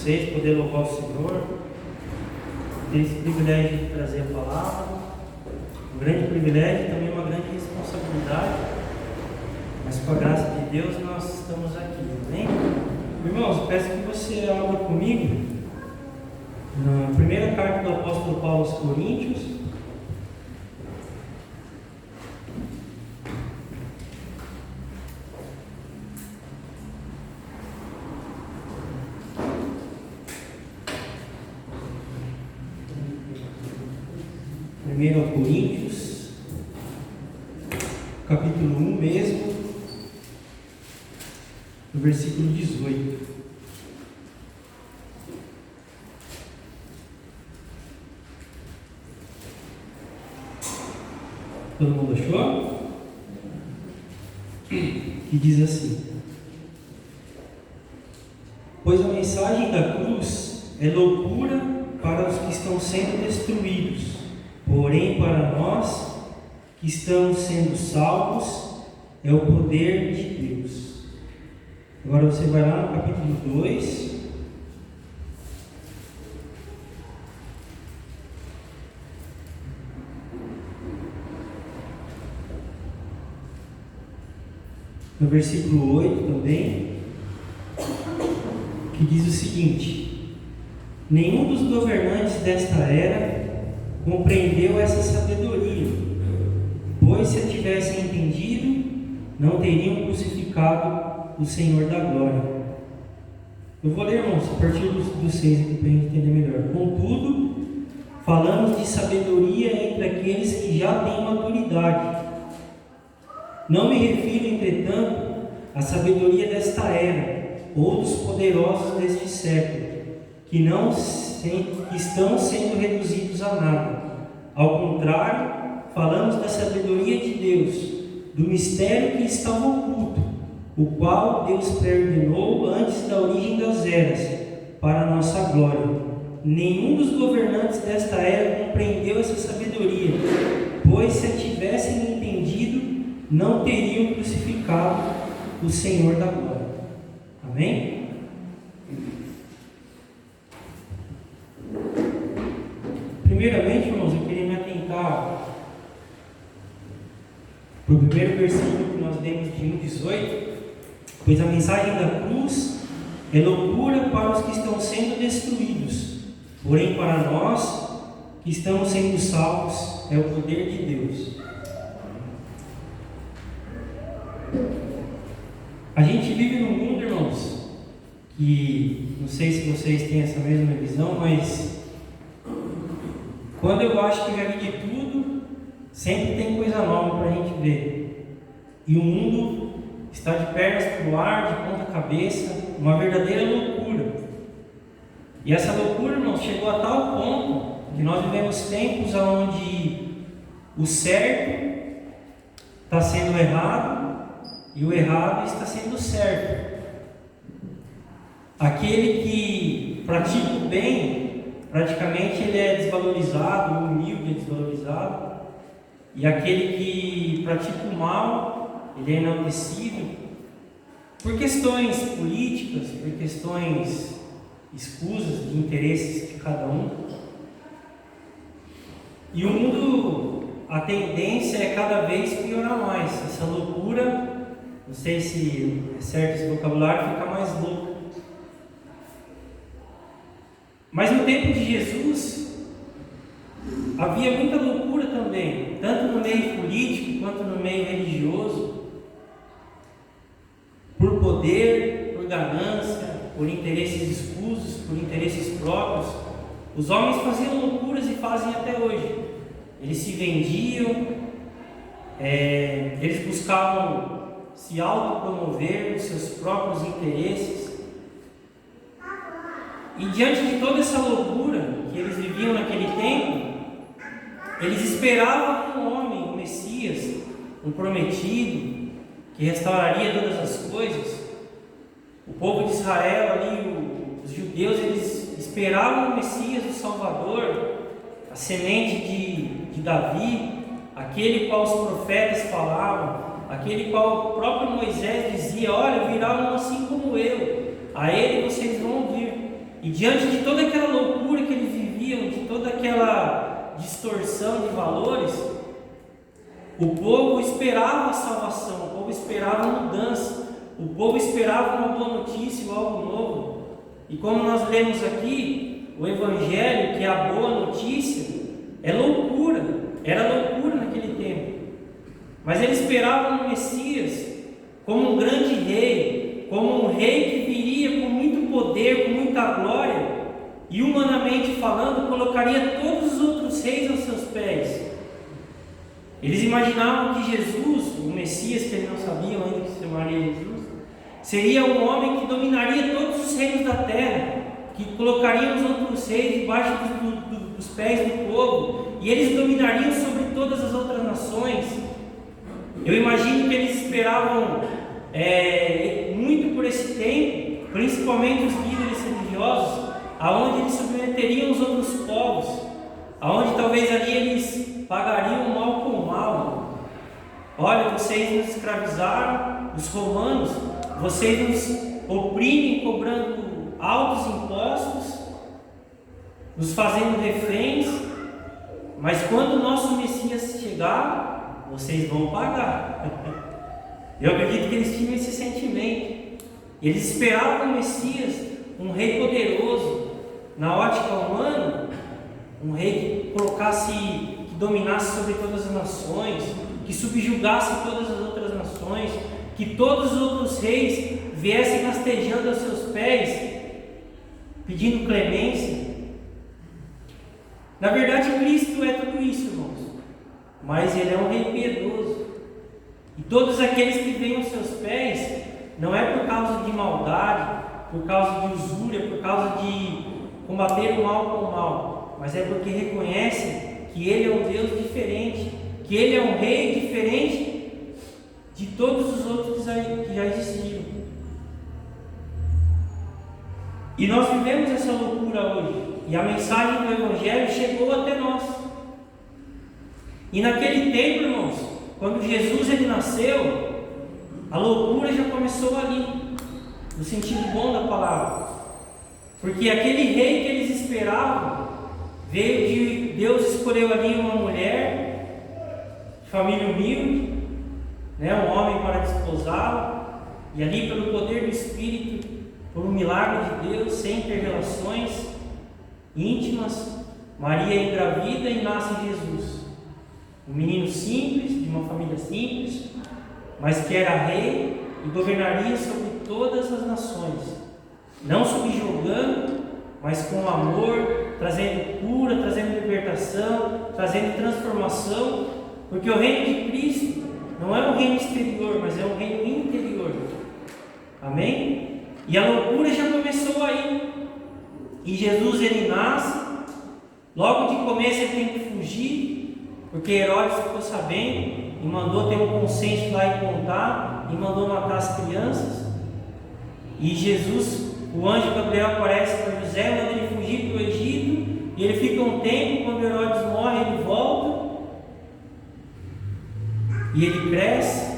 vocês, poder louvar o Senhor, ter esse privilégio de trazer a palavra, um grande privilégio e também uma grande responsabilidade, mas com a graça de Deus nós estamos aqui, amém? Irmãos, eu peço que você abra comigo na primeira carta do apóstolo Paulo aos Coríntios, capítulo 1 mesmo, no versículo 18. Todo mundo achou? Que diz assim: pois a mensagem da cruz é loucura para os que estão sendo destruídos, porém para nós que estamos sendo salvos é o poder de Deus. Agora você vai lá no capítulo 2. No versículo 8 também, que diz o seguinte: nenhum dos governantes desta era compreendeu essa sabedoria, pois se a tivessem entendido, não teriam crucificado o Senhor da glória. Eu vou ler, irmãos, a partir do 6 aqui para a gente entender melhor. Contudo, falamos de sabedoria entre aqueles que já têm maturidade. Não me refiro, entretanto, à sabedoria desta era, ou dos poderosos deste século, que estão sendo reduzidos a nada. Ao contrário, falamos da sabedoria de Deus, do mistério que estava oculto, o qual Deus preordenou antes da origem das eras, para a nossa glória. Nenhum dos governantes desta era compreendeu essa sabedoria, pois se a tivessem entendido, não teriam crucificado o Senhor da glória. Amém? Primeiramente, irmãos, eu queria me atentar para o primeiro versículo que nós lemos de 1,18, pois a mensagem da cruz é loucura para os que estão sendo destruídos, porém para nós que estamos sendo salvos é o poder de Deus. A gente vive num mundo, irmãos, que não sei se vocês têm essa mesma visão, mas quando eu acho que já vi de tudo, sempre tem coisa nova para a gente ver. E o mundo está de pernas para o ar, de ponta cabeça, uma verdadeira loucura. E essa loucura, irmãos, chegou a tal ponto que nós vivemos tempos onde o certo está sendo errado e o errado está sendo certo. Aquele que pratica o bem, praticamente ele é desvalorizado, o humilde é desvalorizado, e aquele que pratica o mal, ele é enaltecido por questões políticas, por questões escusas de interesses de cada um. E o mundo, a tendência é cada vez piorar mais. Essa loucura, não sei se é certo esse vocabulário, fica mais louco. Mas no tempo de Jesus, havia muita loucura também, tanto no meio político quanto no meio religioso, por poder, por ganância, por interesses escusos, por interesses próprios. Os homens faziam loucuras e fazem até hoje. Eles se vendiam, eles buscavam se autopromover os seus próprios interesses. E diante de toda essa loucura que eles viviam naquele tempo, eles esperavam um homem, um Messias, um prometido, que restauraria todas as coisas. O povo de Israel ali, os judeus, eles esperavam o Messias, o Salvador, a semente de Davi, aquele qual os profetas falavam, aquele qual o próprio Moisés dizia: olha, virá um assim como eu, a ele vocês vão ouvir. E diante de toda aquela loucura que eles viviam, de toda aquela distorção de valores, o povo esperava a salvação, o povo esperava mudança, o povo esperava uma boa notícia, algo novo. E como nós lemos aqui, o Evangelho, que é a boa notícia, é loucura, era loucura naquele tempo. Mas eles esperavam no Messias como um grande rei, como um rei que viria com muito poder, com muita glória, e humanamente falando, colocaria todos os outros reis aos seus pés. Eles imaginavam que Jesus, o Messias, que eles não sabiam ainda que se chamaria Jesus, seria um homem que dominaria todos os reinos da terra, que colocaria os outros reis debaixo dos pés do povo, e eles dominariam sobre todas as outras nações. Eu imagino que eles esperavam muito por esse tempo, principalmente os líderes religiosos, aonde eles submeteriam os outros povos, aonde talvez ali eles pagariam o mal com o mal. Olha, vocês nos escravizaram, os romanos, vocês nos oprimem cobrando altos impostos, nos fazendo reféns, mas quando o nosso Messias chegar, vocês vão pagar. Eu acredito que eles tinham esse sentimento. Eles esperavam o Messias, um rei poderoso, na ótica humana, um rei que que dominasse sobre todas as nações, que subjugasse todas as outras nações, que todos os outros reis viessem rastejando aos seus pés, pedindo clemência. Na verdade, Cristo é tudo isso, irmãos, mas Ele é um rei piedoso, e todos aqueles que vêm aos seus pés, não é por causa de maldade, por causa de usúria, por causa de combater o mal com o mal, mas é porque reconhecem que Ele é um Deus diferente, que Ele é um rei diferente de todos os outros que já existiram. E nós vivemos essa loucura hoje, e a mensagem do Evangelho chegou até nós. E naquele tempo, irmãos, quando Jesus ele nasceu, a loucura já começou ali, no sentido bom da palavra, porque aquele rei que eles esperavam, veio de Deus, escolheu ali uma mulher, de família humilde, um homem para desposá-lo, e ali pelo poder do Espírito, por um milagre de Deus, sem ter relações íntimas, Maria engravida e nasce Jesus. Um menino simples, de uma família simples, mas que era rei e governaria sobre todas as nações, não subjugando, mas com amor, trazendo cura, trazendo libertação, trazendo transformação, porque o reino de Cristo não é um reino exterior, mas é um reino interior. Amém? E a loucura já começou aí. E Jesus ele nasce, logo de começo ele tem que fugir, porque Herodes ficou sabendo e mandou ter um consenso lá e contar, e mandou matar as crianças. E Jesus, o anjo Gabriel aparece para José, manda ele fugir para o Egito, e ele fica um tempo. Quando Herodes morre, ele volta, e ele cresce.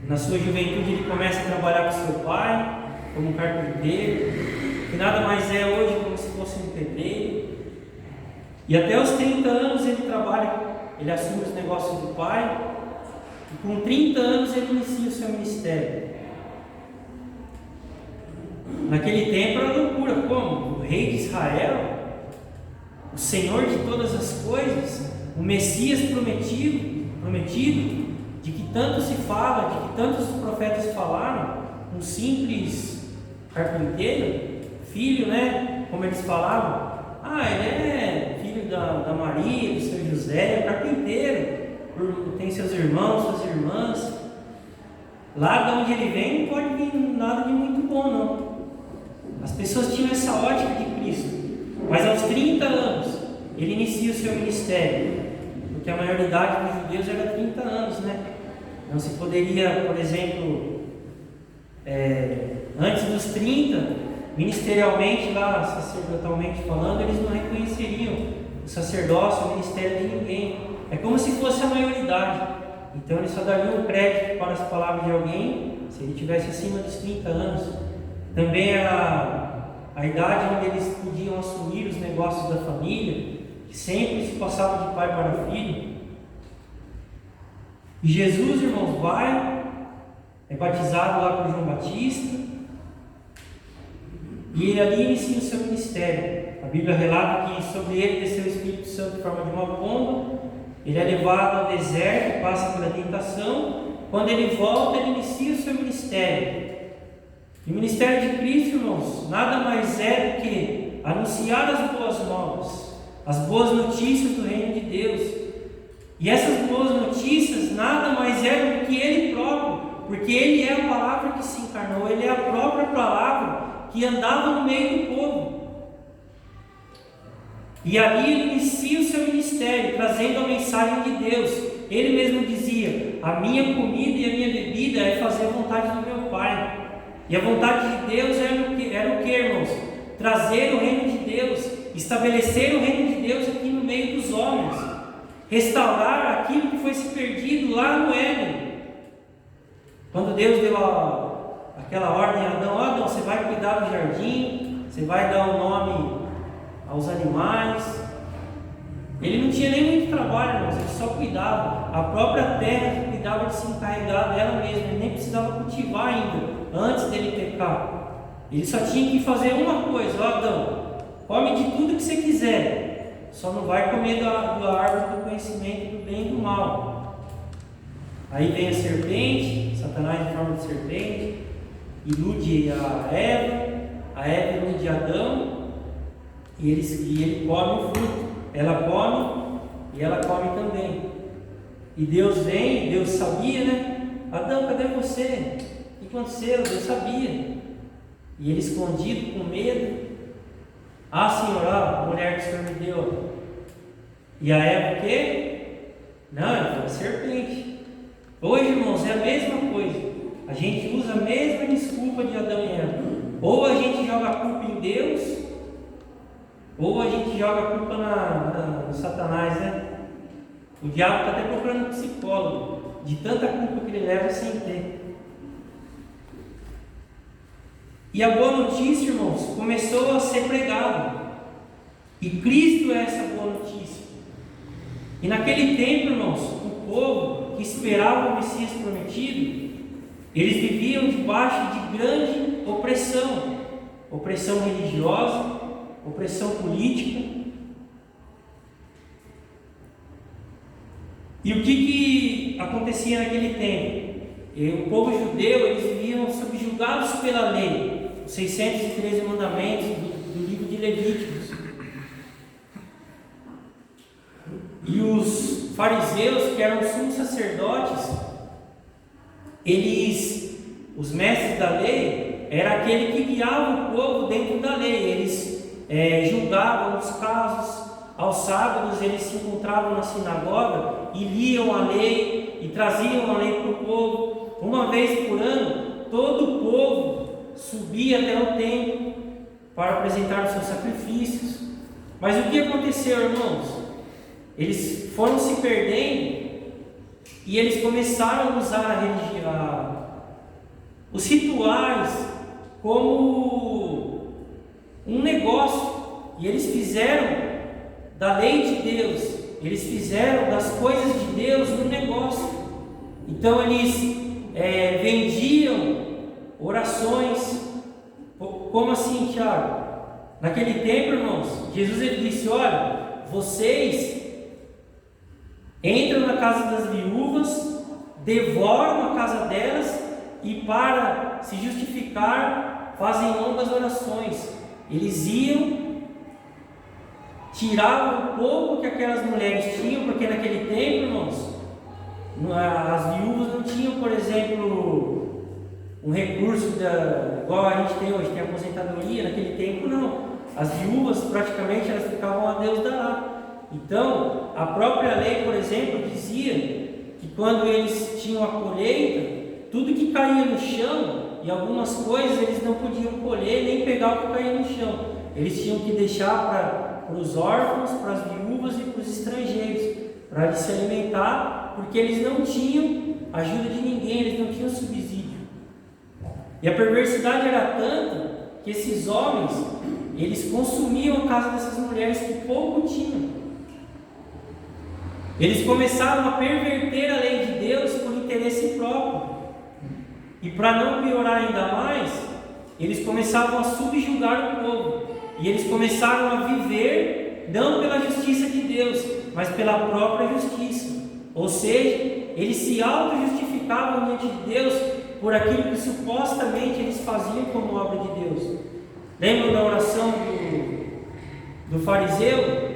Na sua juventude ele começa a trabalhar com seu pai, como carpinteiro, que nada mais é hoje como se fosse um pedreiro. E até os 30 anos ele trabalha, ele assume os negócios do pai, e com 30 anos ele inicia o seu ministério. Naquele tempo era loucura, como? O rei de Israel, o Senhor de todas as coisas, o Messias prometido, de que tanto se fala, de que tantos profetas falaram, um simples carpinteiro, filho, como eles falavam, ele é filho da Maria, do seu José, é carpinteiro, tem seus irmãos, suas irmãs. Lá de onde ele vem não pode vir nada de muito bom, não. As pessoas tinham essa ótica de Cristo, mas aos 30 anos ele inicia o seu ministério, porque a maioridade dos judeus era 30 anos, Não se poderia, por exemplo, antes dos 30, ministerialmente lá, sacerdotalmente falando, eles não reconheceriam o sacerdócio, o ministério de ninguém. É como se fosse a maioridade. Então eles só dariam crédito para as palavras de alguém se ele tivesse acima dos 30 anos. Também era a idade onde eles podiam assumir os negócios da família, que sempre se passava de pai para filho. E Jesus, irmãos, é batizado lá por João Batista, e ele ali inicia o seu ministério. A Bíblia relata que sobre ele desceu o Espírito Santo em forma de uma pomba, ele é levado ao deserto, passa pela tentação. Quando ele volta, ele inicia o seu ministério. E o ministério de Cristo, irmãos, nada mais é do que anunciar as boas novas, as boas notícias do reino de Deus. E essas boas notícias nada mais é do que Ele próprio, porque Ele é a palavra que se encarnou, Ele é a própria palavra que andava no meio do povo. E ali ele inicia o seu ministério, trazendo a mensagem de Deus. Ele mesmo dizia: a minha comida e a minha bebida é fazer a vontade do meu Pai. E a vontade de Deus era o que, irmãos? Trazer o reino de Deus, estabelecer o reino de Deus aqui no meio dos homens, restaurar aquilo que foi se perdido lá no Éden. Quando Deus deu aquela ordem a Adão: Adão, você vai cuidar do jardim, você vai dar o nome aos animais. Ele não tinha nem muito trabalho, irmãos, ele só cuidava. A própria terra cuidava de se encarregar dela mesma, ele nem precisava cultivar ainda, antes dele pecar. Ele só tinha que fazer uma coisa: ó Adão, come de tudo que você quiser, só não vai comer da árvore do conhecimento do bem e do mal. Aí vem a serpente, Satanás em forma de serpente, ilude a Eva ilude Adão, e ele come o fruto. Ela come e ela come também. E Deus vem, Deus sabia, né? Adão, cadê você? O que aconteceu? Deus sabia. E ele escondido, com medo: ah, Senhor, a mulher que o Senhor me deu. E a Eva o quê? Não, ela foi a serpente. Hoje, irmãos, é a mesma coisa. A gente usa a mesma desculpa de Adão e Eva. Ou a gente joga a culpa em Deus, ou a gente joga a culpa no Satanás, né? O diabo está até procurando um psicólogo, de tanta culpa que ele leva sem ter. E a boa notícia, irmãos, começou a ser pregada. E Cristo é essa boa notícia. E naquele tempo, irmãos, o povo que esperava o Messias prometido, eles viviam debaixo de grande opressão. Opressão religiosa, opressão política. E o que acontecia naquele tempo? O povo judeu, eles viviam subjugados pela lei, os 613 mandamentos do livro de Levíticos. E os fariseus, que eram os sumos sacerdotes, os mestres da lei, era aquele que guiava o povo dentro da lei. Eles julgavam os casos. Aos sábados eles se encontravam na sinagoga e liam a lei e traziam a lei para o povo. Uma vez por ano, todo o povo subia até o templo para apresentar os seus sacrifícios. Mas o que aconteceu, irmãos? Eles foram se perdendo e eles começaram a usar os rituais como um negócio. E eles fizeram da lei de Deus, eles fizeram das coisas de Deus um negócio. Então eles vendiam orações. Como assim, Tiago? Naquele tempo, irmãos, Jesus ele disse: olha, vocês entram na casa das viúvas, devoram a casa delas e, para se justificar, fazem longas orações. Eles iam, tiravam o pouco que aquelas mulheres tinham, porque naquele tempo, irmãos, as viúvas não tinham, por exemplo, um recurso igual a gente tem hoje, tem aposentadoria. Naquele tempo não, as viúvas praticamente elas ficavam a Deus dará. Então a própria lei, por exemplo, dizia que quando eles tinham a colheita, tudo que caía no chão, e algumas coisas eles não podiam colher nem pegar o que caía no chão, eles tinham que deixar para os órfãos, para as viúvas e para os estrangeiros, para eles se alimentar, porque eles não tinham ajuda de ninguém, eles não tinham subsídio. E a perversidade era tanta que esses homens, eles consumiam a casa dessas mulheres que pouco tinham. Eles começaram a perverter a lei de Deus por interesse próprio. E para não piorar ainda mais, eles começavam a subjugar o povo. E eles começaram a viver não pela justiça de Deus, mas pela própria justiça. Ou seja, eles se auto-justificavam diante de Deus por aquilo que supostamente eles faziam como obra de Deus. Lembram da oração do fariseu?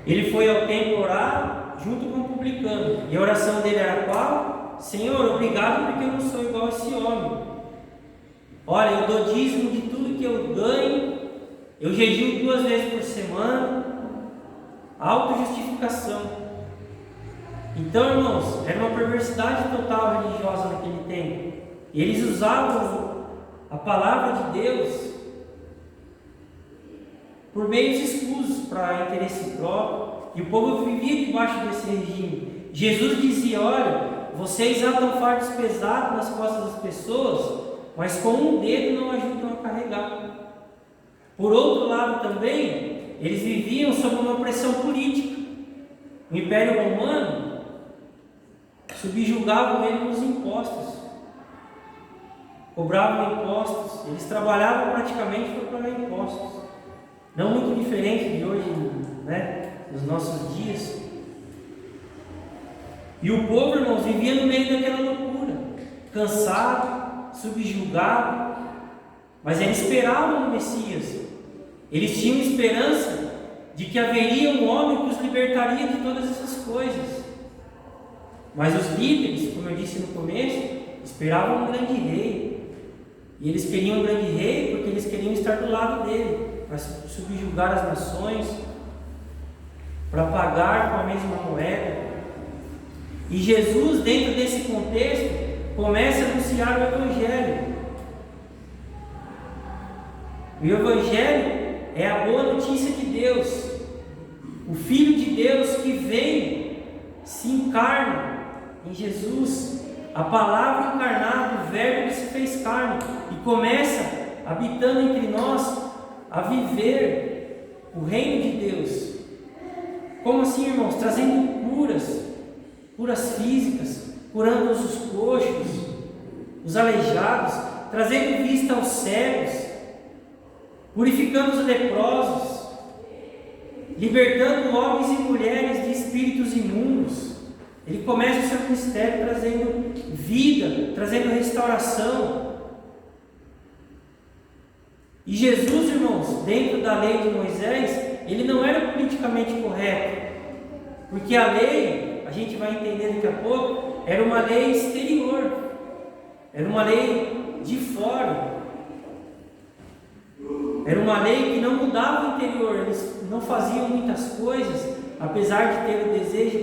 Ele foi ao templo orar junto com o publicano. E a oração dele era qual? Senhor, obrigado porque eu não sou igual a esse homem. Olha, eu dou dízimo de tudo que eu ganho, eu jejuo 2 vezes por semana. Autojustificação. Então, irmãos, era uma perversidade total religiosa naquele tempo. Eles usavam a palavra de Deus por meios escusos para interesse próprio, e o povo vivia debaixo desse regime. Jesus dizia: olha, vocês atam fardos pesados nas costas das pessoas, mas com um dedo não ajudam a carregar. Por outro lado também, eles viviam sob uma pressão política. O Império Romano subjugavam ele nos impostos, cobravam impostos, eles trabalhavam praticamente para pagar impostos. Não muito diferente de hoje, né, nos nossos dias. E o povo, irmãos, vivia no meio daquela loucura, cansado, subjugado, mas eles esperavam o Messias. Eles tinham esperança de que haveria um homem que os libertaria de todas essas coisas. Mas os líderes, como eu disse no começo, esperavam um grande rei. E eles queriam um grande rei porque eles queriam estar do lado dele, para subjugar as nações, para pagar com a mesma moeda. E Jesus, dentro desse contexto, começa a anunciar o Evangelho. O Evangelho é a boa notícia de Deus, o Filho de Deus que vem, se encarna em Jesus, a palavra encarnada, o Verbo que se fez carne, e começa, habitando entre nós, a viver o reino de Deus. Como assim, irmãos? Trazendo curas físicas, curando os coxos, os aleijados, trazendo vista aos cegos, purificando os leprosos, libertando homens e mulheres de espíritos imundos. Ele começa o seu ministério trazendo vida, trazendo restauração. E Jesus, irmãos, dentro da lei de Moisés, ele não era politicamente correto, porque a lei, a gente vai entender daqui a pouco, era uma lei exterior, era uma lei de fora, era uma lei que não mudava o interior. Eles não faziam muitas coisas, apesar de ter o desejo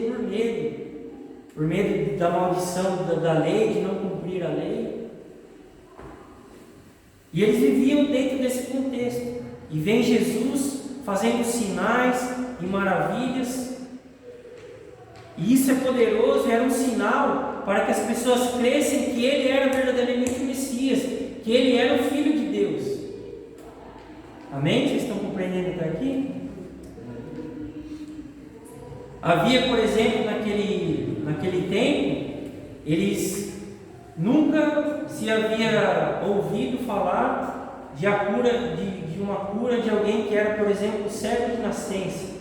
por medo da maldição da lei, de não cumprir a lei. E eles viviam dentro desse contexto. E vem Jesus fazendo sinais e maravilhas. E isso é poderoso, era um sinal para que as pessoas crescem que ele era verdadeiramente o Messias, que ele era o Filho de Deus. Amém? Vocês estão compreendendo até aqui? Havia, por exemplo, naquele tempo, eles nunca se havia ouvido falar de uma cura de alguém que era, por exemplo, cego de nascença.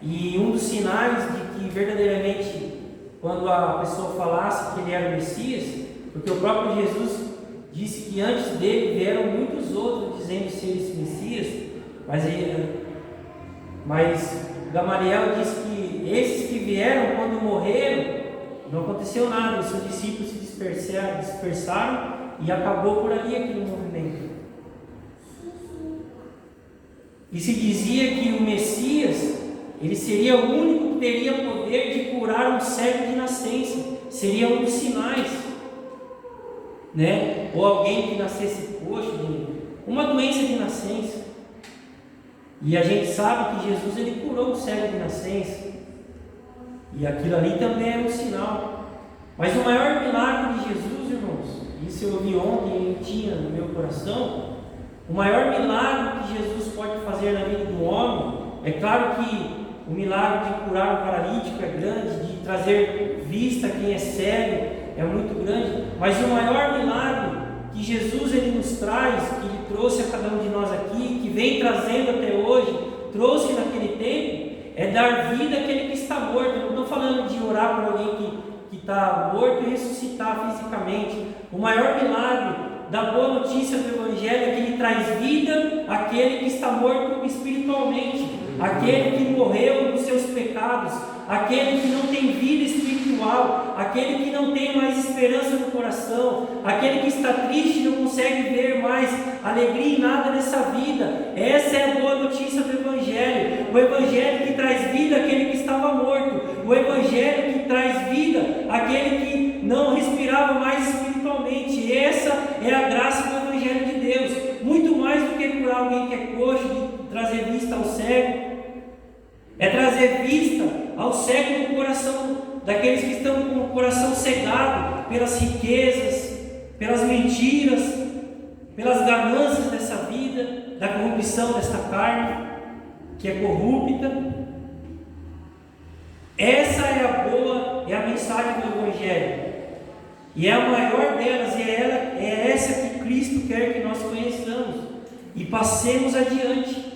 E um dos sinais de que verdadeiramente, quando a pessoa falasse que ele era o Messias, porque o próprio Jesus disse que antes dele vieram muitos outros dizendo ser esse Messias, mas Gamaliel disse que esses que vieram, quando morreram, não aconteceu nada, os seus discípulos se dispersaram e acabou por ali aquele movimento. E se dizia que o Messias, ele seria o único que teria poder de curar um cego de nascença, seria um dos sinais, né? Ou alguém que nascesse coxo, uma doença de nascença. E a gente sabe que Jesus, ele curou o cego de nascença, e aquilo ali também era um sinal. Mas o maior milagre de Jesus, irmãos, isso eu ouvi ontem e tinha no meu coração, O maior milagre que Jesus pode fazer na vida do homem, é claro que o milagre de curar o paralítico é grande, de trazer vista a quem é cego é muito grande, mas o maior milagre que Jesus ele nos traz, que ele trouxe a cada um de nós aqui, que vem trazendo até hoje, trouxe naquele tempo, é dar vida àquele que está morto. Eu não estou falando de orar por alguém que está morto e ressuscitar fisicamente. O maior milagre da boa notícia do Evangelho é que ele traz vida àquele que está morto espiritualmente, aquele que morreu nos seus pecados, aquele que não tem vida espiritual, aquele que não tem mais esperança no coração, aquele que está triste e não consegue ver mais alegria em nada nessa vida. Essa é a boa notícia do Evangelho. O Evangelho que traz vida àquele que estava morto, o Evangelho que traz vida àquele que não respirava mais espiritualmente. Essa é a graça do Evangelho de Deus, muito mais do que curar alguém que é coxo, de trazer vista ao cego. É trazer vista ao cego do coração, daqueles que estão com o coração cegado pelas riquezas, pelas mentiras, pelas ganâncias dessa vida, da corrupção desta carne, que é corrupta. Essa é a mensagem do Evangelho. E é a maior delas, é essa que Cristo quer que nós conheçamos e passemos adiante.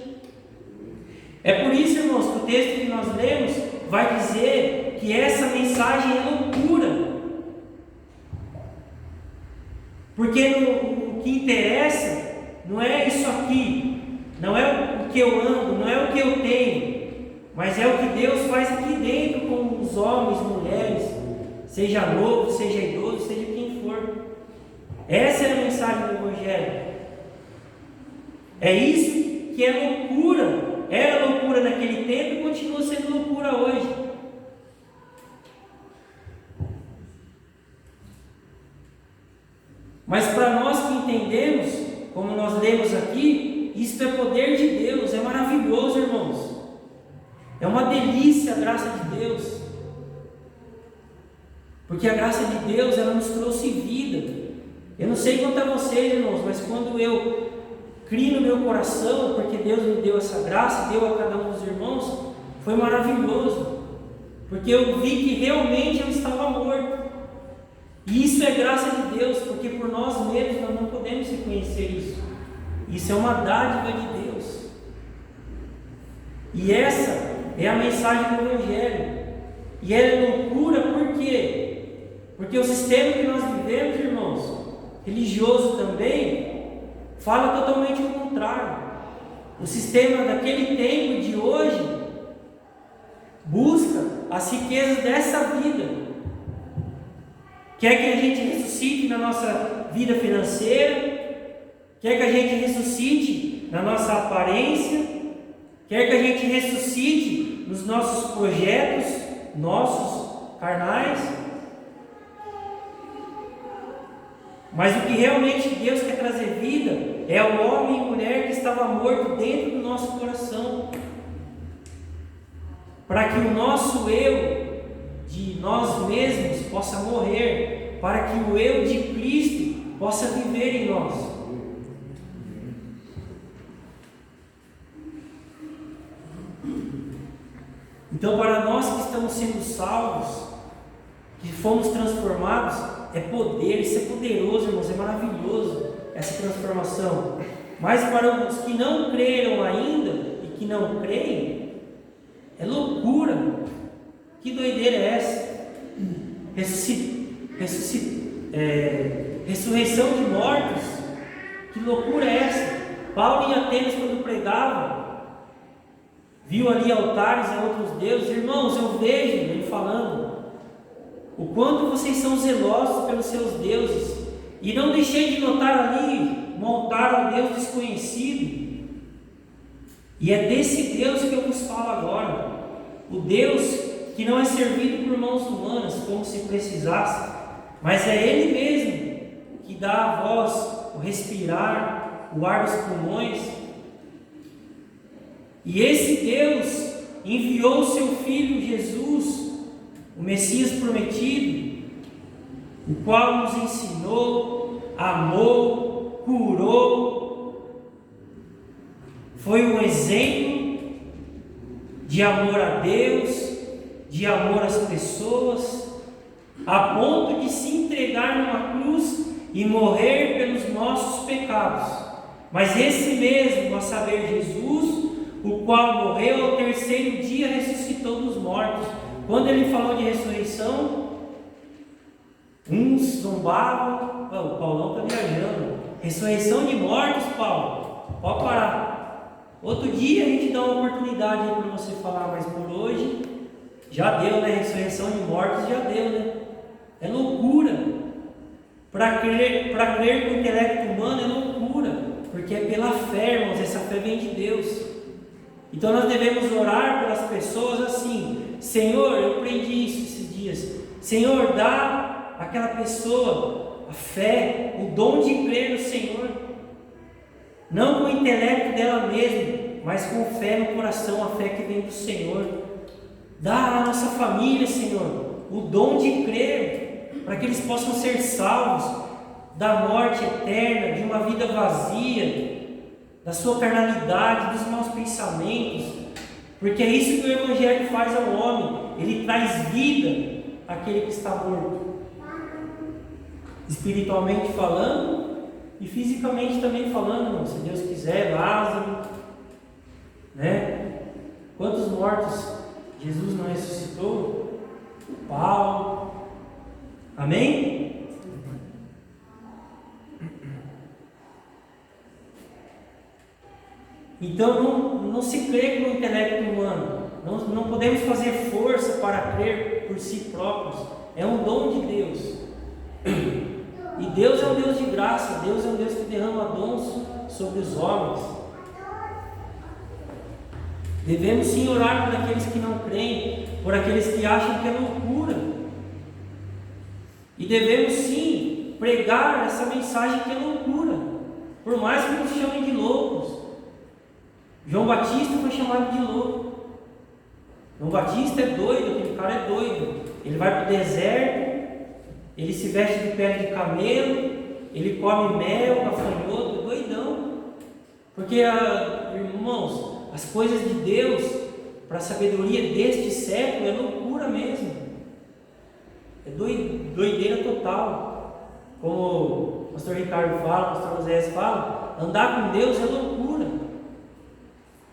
É por isso, irmãos, que o texto que nós lemos vai dizer que essa mensagem é loucura. Porque o que interessa não é isso aqui, não é o que eu ando, não é o que eu tenho, mas é o que Deus faz aqui dentro com os homens, mulheres, seja novo, seja idoso, seja quem for. Essa é a mensagem do Evangelho. É isso que é loucura. Era loucura naquele tempo e continua sendo loucura hoje. Mas para nós que entendemos, como nós lemos aqui, isto é poder de Deus, é maravilhoso, irmãos. É uma delícia a graça de Deus. Porque a graça de Deus, ela nos trouxe vida. Eu não sei quanto a vocês, irmãos, mas quando eu crio no meu coração, porque Deus me deu essa graça, deu a cada um dos irmãos, foi maravilhoso, porque eu vi que realmente eu estava morto, e isso é graça de Deus, porque por nós mesmos nós não podemos reconhecer isso é uma dádiva de Deus, e essa é a mensagem do Evangelho, e ela é loucura, por quê? Porque o sistema que nós vivemos, irmãos, religioso também, fala totalmente o contrário. O sistema daquele tempo e de hoje busca as riquezas dessa vida. Quer que a gente ressuscite na nossa vida financeira, quer que a gente ressuscite na nossa aparência, quer que a gente ressuscite nos nossos projetos, nossos carnais. Mas o que realmente Deus quer trazer vida é o homem e mulher que estava morto dentro do nosso coração, para que o nosso eu de nós mesmos possa morrer, para que o eu de Cristo possa viver em nós. Então, para nós que estamos sendo salvos, que fomos transformados, é poder, isso é poderoso, irmãos, é maravilhoso essa transformação. Mas para os que não creram ainda e que não creem, é loucura. Que doideira é essa? Ressurreição de mortos, que loucura é essa? Paulo em Atenas, quando pregava, viu ali altares a outros deuses. Irmãos, eu vejo ele falando o quanto vocês são zelosos pelos seus deuses, e não deixei de notar ali um altar ao Deus desconhecido, e é desse Deus que eu vos falo agora, o Deus que não é servido por mãos humanas, como se precisasse, mas é Ele mesmo que dá a voz, o respirar, o ar dos pulmões, e esse Deus enviou o seu Filho Jesus, o Messias prometido, o qual nos ensinou, amou, curou, foi um exemplo de amor a Deus, de amor às pessoas, a ponto de se entregar numa cruz e morrer pelos nossos pecados. Mas esse mesmo, a saber, Jesus, o qual morreu ao terceiro dia, ressuscitou dos mortos. Quando ele falou de ressurreição, uns zombavam. O Paulão está viajando. Ressurreição de mortos, Paulo, pode parar. Outro dia a gente dá uma oportunidade aí para você falar, mas por hoje já deu, né? Ressurreição de mortos já deu, né? É loucura. Para crer com o intelecto humano é loucura, porque é pela fé, irmãos. Essa fé vem de Deus. Então nós devemos orar pelas pessoas assim: Senhor, eu aprendi isso esses dias. Senhor, dá àquela pessoa a fé, o dom de crer no Senhor, não com o intelecto dela mesma, mas com fé no coração, a fé que vem do Senhor. Dá à nossa família, Senhor, o dom de crer, para que eles possam ser salvos da morte eterna, de uma vida vazia, da sua carnalidade, dos maus pensamentos, porque é isso que o Evangelho faz ao homem. Ele traz vida àquele que está morto, espiritualmente falando e fisicamente também falando, se Deus quiser. Lázaro, né? Quantos mortos Jesus não ressuscitou? Paulo, amém? Então não se crê com o intelecto humano, não podemos fazer força para crer por si próprios, é um dom de Deus. E Deus é um Deus de graça, Deus é um Deus que derrama dons sobre os homens. Devemos sim orar por aqueles que não creem, por aqueles que acham que é loucura. E devemos sim pregar essa mensagem que é loucura, por mais que nos chamem de loucos. João Batista foi chamado de louco. João Batista é doido, aquele cara é doido. Ele vai para o deserto, ele se veste de pele de camelo, ele come mel, gafanhoto, doidão. Porque, irmãos, as coisas de Deus, para a sabedoria deste século, é loucura mesmo. É doideira total. Como o pastor Ricardo fala, o pastor José fala, andar com Deus é loucura.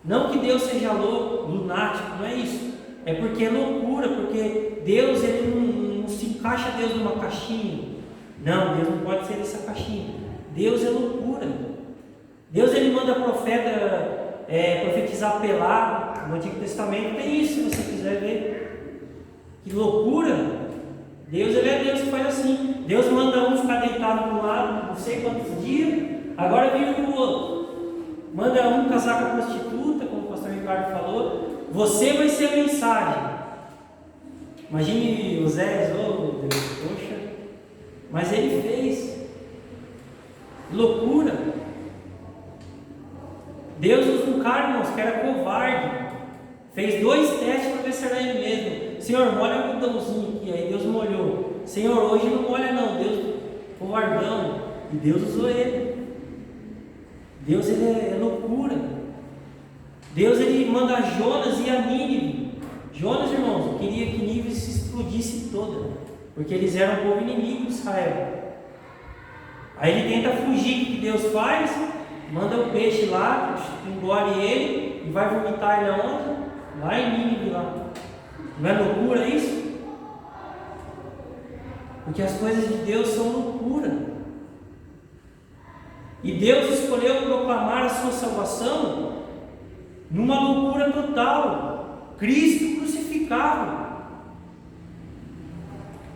Não que Deus seja louco, lunático, não é isso. É porque é loucura, porque Deus, ele não se encaixa Deus numa caixinha. Não, Deus não pode ser dessa caixinha. Deus é loucura. Deus, ele manda profeta profetizar pelado. No Antigo Testamento tem isso, se você quiser ver. Que loucura! Deus, ele é Deus que faz assim. Deus manda um ficar deitado para um lado, não sei quantos dias, agora vira para o outro. Manda um casar com a prostituta, como o pastor Ricardo falou. Você vai ser a mensagem. Imagine o Zé, oh Deus, poxa. Mas ele fez. Loucura. Deus usa um cara, irmãos, que era covarde. Fez 2 testes para ver se era ele mesmo. Senhor, molha o botãozinho aqui. Aí Deus molhou. Senhor, hoje não molha não. Deus, covardão. E Deus usou ele. Deus, ele é loucura. Deus, ele manda Jonas e a Nínive. Jonas, irmãos, queria que Nínive se explodisse toda, porque eles eram o povo inimigo de Israel. Aí ele tenta fugir. O que Deus faz? Manda o peixe lá, engole ele e vai vomitar ele aonde? Lá em Nínive lá. Não é loucura isso? Porque as coisas de Deus são loucura. E Deus escolheu proclamar a sua salvação numa loucura total. Cristo crucificado.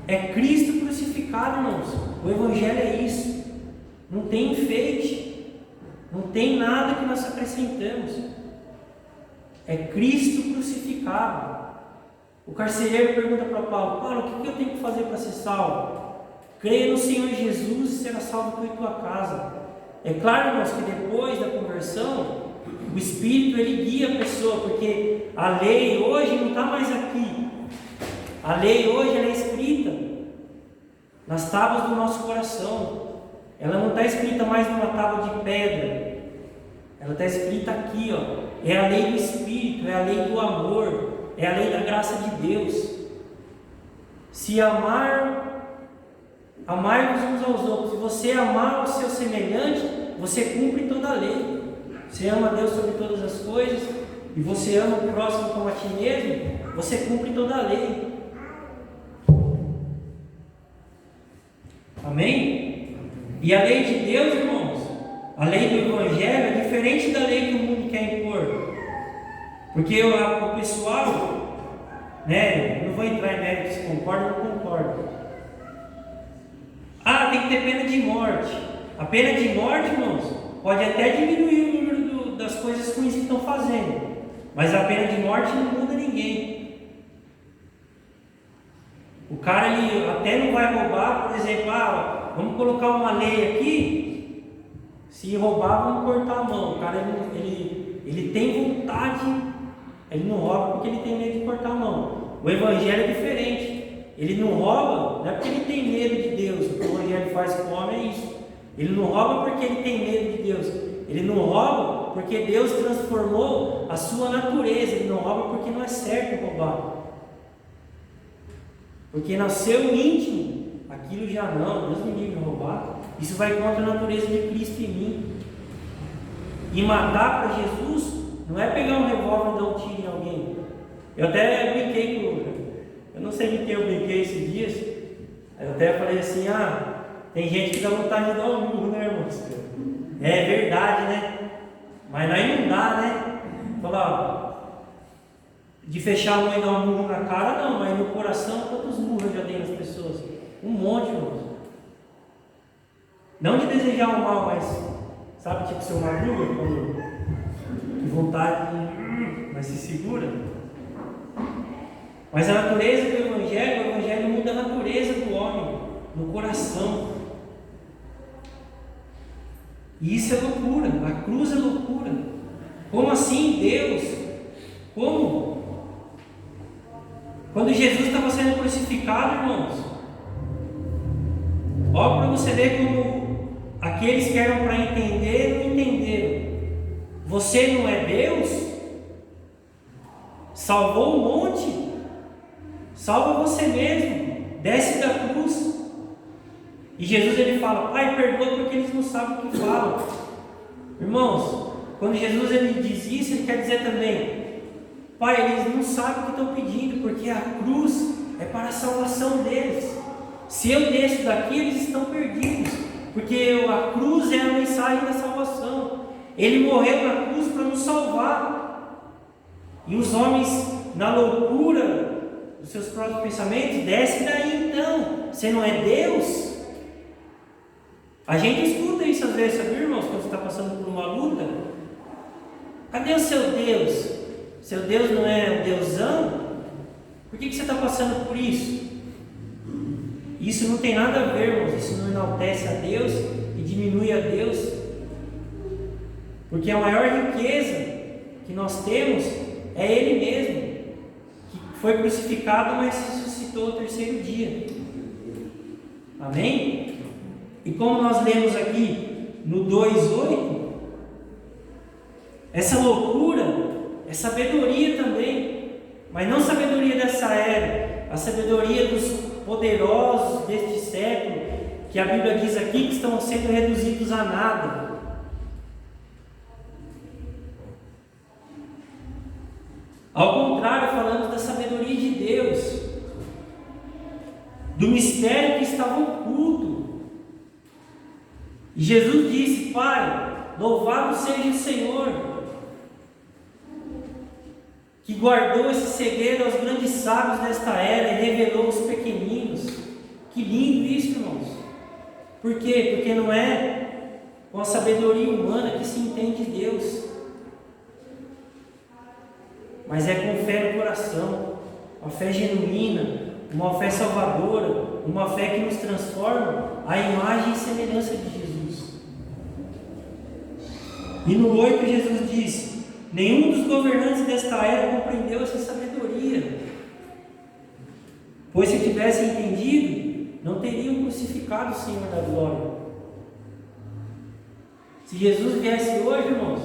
É Cristo crucificado, irmãos. O Evangelho é isso. Não tem enfeite. Não tem nada que nós acrescentamos. É Cristo crucificado. O carcereiro pergunta para Paulo: Paulo, o que eu tenho que fazer para ser salvo? Creia no Senhor Jesus e será salvo tu e tua casa. É claro, irmãos, que depois da conversão, o Espírito, ele guia a pessoa, porque a lei hoje não está mais aqui. A lei hoje, ela é escrita nas tábuas do nosso coração. Ela não está escrita mais numa tábua de pedra. Ela está escrita aqui, ó. É a lei do Espírito, é a lei do amor, é a lei da graça de Deus. Se amar-vos uns aos outros, se você amar o seu semelhante, você cumpre toda a lei. Você ama a Deus sobre todas as coisas, e você ama o próximo como a ti mesmo, você cumpre toda a lei. Amém? E a lei de Deus, irmãos, a lei do Evangelho é diferente da lei que o mundo quer impor. Porque o pessoal, né, não vou entrar em mérito se concorda ou não concorda. Tem que ter pena de morte. A pena de morte, irmãos, pode até diminuir o número das coisas ruins que estão fazendo, mas a pena de morte não muda ninguém. O cara ele até não vai roubar, por exemplo, vamos colocar uma lei aqui, se roubar vamos cortar a mão. O cara ele tem vontade, ele não rouba porque ele tem medo de cortar a mão. O Evangelho é diferente. Ele não rouba, não é porque ele tem medo de Deus. O que o Evangelho faz com o homem é isso. Ele não rouba porque ele tem medo de Deus. Ele não rouba porque Deus transformou a sua natureza. Ele não rouba porque não é certo roubar. Porque nasceu íntimo, aquilo já não, Deus me livre de roubar. Isso vai contra a natureza de Cristo em mim. E matar para Jesus não é pegar um revólver e dar um tiro em alguém. Eu até brinquei eu não sei de quem eu brinquei esses dias. Eu até falei assim, tem gente que dá vontade de dar um murro, né, irmãos? É verdade, né? Mas nós não dá, né? Falar, de fechar a mão e dar um murro na cara, não, mas no coração, quantos murros eu já dei nas pessoas? Um monte, irmãos. Não de desejar o mal, mas, sabe, tipo seu madruga, quando que vontade, mas se segura. Mas a natureza do Evangelho, o Evangelho muda a natureza do homem, no coração. E isso é loucura, a cruz é loucura. Como assim Deus? Como? Quando Jesus estava sendo crucificado, irmãos, olha para você ver como aqueles que eram para entender, não entenderam. Você não é Deus? Salvou um monte? Salva você mesmo, desce da cruz. E Jesus ele fala, Pai, perdoa porque eles não sabem o que falam. Irmãos, quando Jesus ele diz isso, ele quer dizer também, Pai, eles não sabem o que estão pedindo, porque a cruz é para a salvação deles. Se eu desço daqui, eles estão perdidos, porque a cruz é a mensagem da salvação. Ele morreu na cruz para nos salvar. E os homens, na loucura dos seus próprios pensamentos, desce daí então. Você não é Deus? A gente escuta isso às vezes, sabe, irmãos, quando você está passando por uma luta. Cadê o seu Deus? Seu Deus não é um Deusão? Por que você está passando por isso? Isso não tem nada a ver, irmãos. Isso não enaltece a Deus e diminui a Deus. Porque a maior riqueza que nós temos é Ele mesmo, que foi crucificado, mas ressuscitou ao terceiro dia. Amém? E como nós lemos aqui no 2:8, essa loucura é sabedoria também, mas não sabedoria dessa era, a sabedoria dos poderosos deste século, que a Bíblia diz aqui que estão sendo reduzidos a nada. Ao contrário, falamos da sabedoria de Deus, do mistério que estava oculto. E Jesus disse, Pai, louvado seja o Senhor, que guardou esse segredo aos grandes sábios desta era e revelou aos pequeninos. Que lindo isso, irmãos. Por quê? Porque não é com a sabedoria humana que se entende Deus, mas é com fé no coração, uma fé genuína, uma fé salvadora, uma fé que nos transforma à imagem e semelhança de Jesus. E no 8 Jesus diz, nenhum dos governantes desta era compreendeu essa sabedoria, pois se tivessem entendido, não teriam crucificado o Senhor da glória. Se Jesus viesse hoje, irmãos,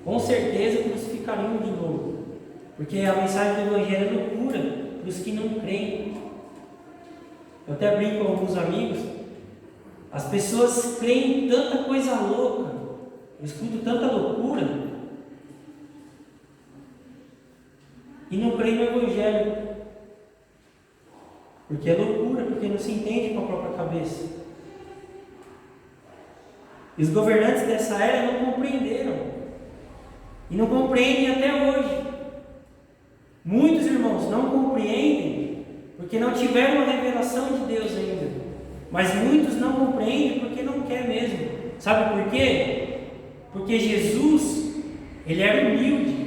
com certeza crucificariam de novo, porque a mensagem do Evangelho é loucura para os que não creem. Eu até brinco com alguns amigos, as pessoas creem em tanta coisa louca, eu escuto tanta loucura, e não creem no Evangelho, porque é loucura, porque não se entende com a própria cabeça. E os governantes dessa era não compreenderam, e não compreendem até hoje. Muitos irmãos não compreendem porque não tiveram a revelação de Deus ainda, mas muitos não compreendem porque não quer mesmo. Sabe por quê? Porque Jesus, ele era humilde,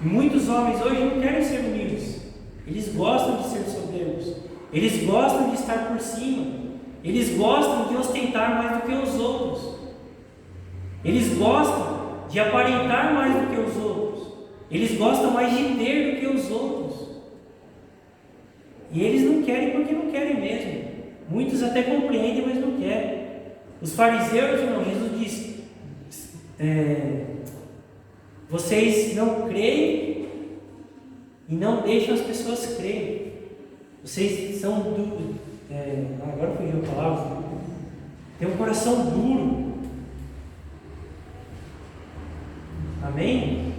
e muitos homens hoje não querem ser humildes. Eles gostam de ser soberbos, eles gostam de estar por cima, eles gostam de ostentar mais do que os outros, eles gostam de aparentar mais do que os outros, eles gostam mais de ter do que os outros, e eles não querem porque não querem mesmo. Muitos até compreendem, mas não querem. Os fariseus, irmão, Jesus disse: vocês não creem e não deixam as pessoas crerem. Vocês são duros. Agora fugiu a palavra. Tem um coração duro. Amém?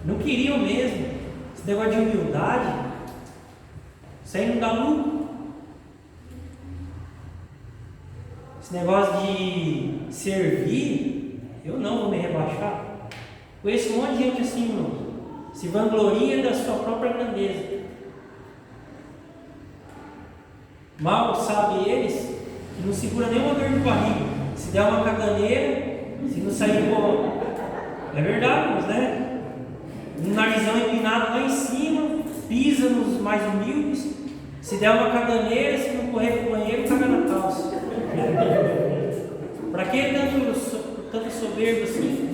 Não queriam mesmo. Esse negócio de humildade, isso aí não dá lucro. Esse negócio de servir, eu não vou me rebaixar. Conheço um monte de gente assim, irmão, se vangloria da sua própria grandeza. Mal sabem eles que não segura nenhuma dor de barriga. Se der uma caganeira, se não sair bom. É verdade, mas né? Um narizão empinado lá em cima, pisa nos mais humildes. Se der uma caganeira, se não correr pro banheiro, caga na calça. Para que tanta soberba assim?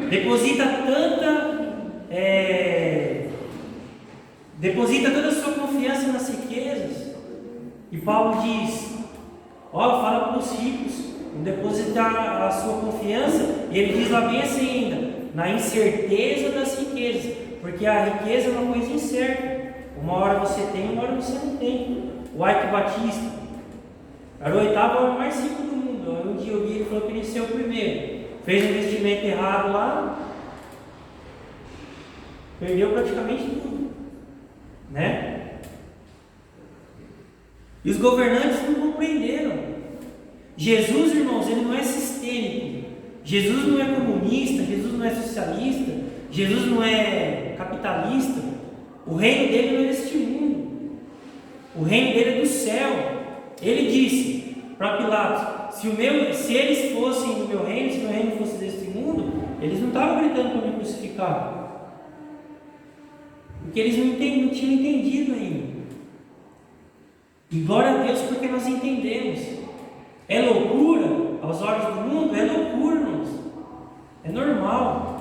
Deposita toda a sua confiança nas riquezas. E Paulo diz: fala para os ricos depositar a sua confiança. E ele diz lá bem assim ainda: na incerteza das riquezas, porque a riqueza é uma coisa incerta. Uma hora você tem, uma hora você não tem. O Ike Batista era o 8º homem mais rico do mundo. Um dia eu vi, ele falou que ele ia ser o primeiro. Fez um investimento errado lá, perdeu praticamente tudo, né? E os governantes não compreenderam. Jesus, irmãos, ele não é sistêmico. Jesus não é comunista, Jesus não é socialista, Jesus não é capitalista. O reino dele não é deste mundo. O reino dele é do céu. Ele disse para Pilatos: se eles fossem do meu reino, se meu reino fosse deste mundo, eles não estavam gritando para me crucificar, porque eles não tinham entendido ainda. E glória a Deus, porque nós entendemos. É loucura aos olhos do mundo? É loucura, irmãos. É normal.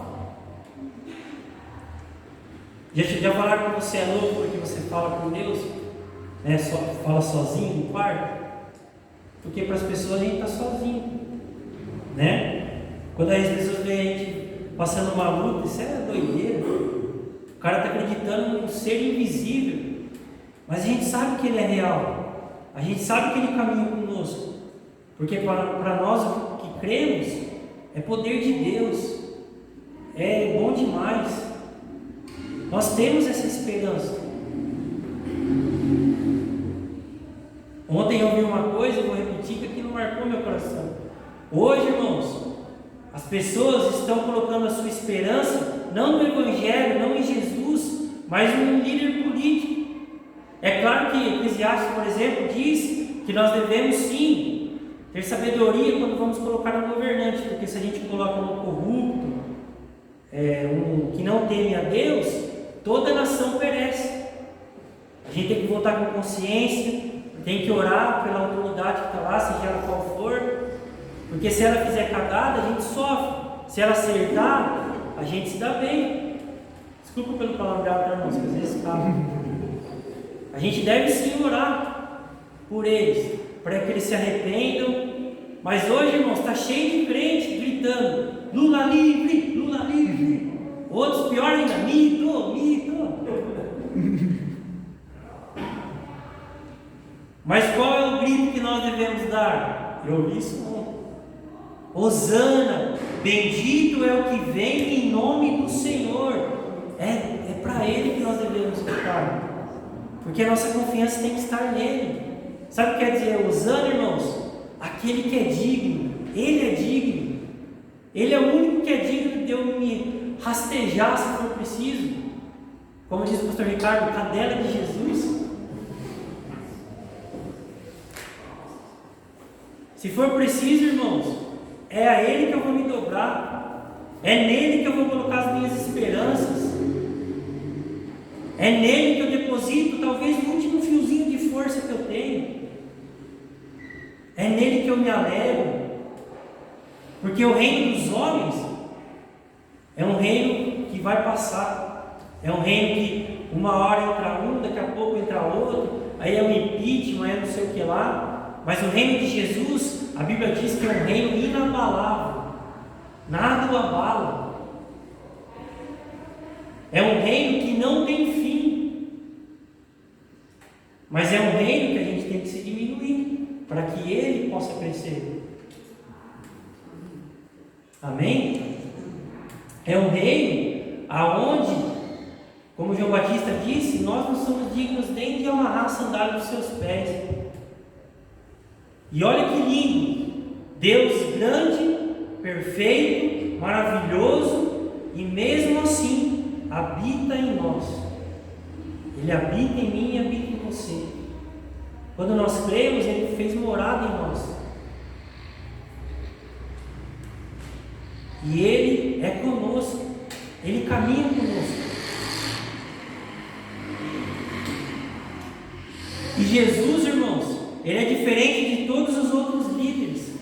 Já falaram que você é louco porque você fala com Deus? Fala sozinho no quarto? Porque para as pessoas a gente está sozinho, né? Quando as pessoas veem a gente passando uma luta, isso é doideira. O cara está acreditando num ser invisível, mas a gente sabe que ele é real, a gente sabe que ele caminha conosco, porque para nós que cremos, é poder de Deus, é bom demais. Nós temos essa esperança. Ontem eu ouvi uma coisa, eu vou repetir, que aquilo marcou meu coração. Hoje, irmãos, as pessoas estão colocando a sua esperança não no Evangelho, não em Jesus, mas em um líder político. É claro que Eclesiastes, por exemplo, diz que nós devemos sim ter sabedoria quando vamos colocar um governante, porque se a gente coloca um corrupto, um que não teme a Deus, toda a nação perece. A gente tem que voltar com consciência, tem que orar pela autoridade que está lá, seja ela qual for, porque se ela fizer cagada, a gente sofre. Se ela acertar, a gente se dá bem. Desculpa pelo palavreado, tá, irmãos, que às vezes escapa. A gente deve sim orar por eles, para que eles se arrependam. Mas hoje, irmãos, está cheio de crente gritando: Lula livre, Lula livre. Outros, pior ainda, mito, mito. Mas qual é o grito que nós devemos dar? Eu li isso ontem. Hosana, bendito é o que vem em nome do Senhor. É para Ele que nós devemos cantar, porque a nossa confiança tem que estar nele. Sabe o que quer dizer Hosana, irmãos? Aquele que é digno. Ele é digno. Ele é o único que é digno de eu me rastejar se for preciso. Como diz o pastor Ricardo, cadela de Jesus. Se for preciso, irmãos, é a Ele que eu vou me dobrar. É nele que eu vou colocar as minhas esperanças. É nele que eu deposito talvez o último fiozinho de força que eu tenho. É nele que eu me alegro. Porque o reino dos homens é um reino que vai passar. É um reino que uma hora entra um, daqui a pouco entra outro. Aí é um impeachment, aí é não sei o que lá. Mas o reino de Jesus, a Bíblia diz que é um reino inabalável. Nada o abala. É um reino que não tem fim. Mas é um reino que a gente tem que se diminuir para que ele possa crescer. Amém? É um reino aonde, como João Batista disse, nós não somos dignos nem de amarrar a sandália dos seus pés. E olha que lindo! Deus grande, perfeito, maravilhoso, e mesmo assim habita em nós. Ele habita em mim e habita em você. Quando nós cremos, Ele fez morada em nós. E Ele é conosco. Ele caminha conosco. E Jesus, irmãos, Ele é diferente de todos os outros líderes.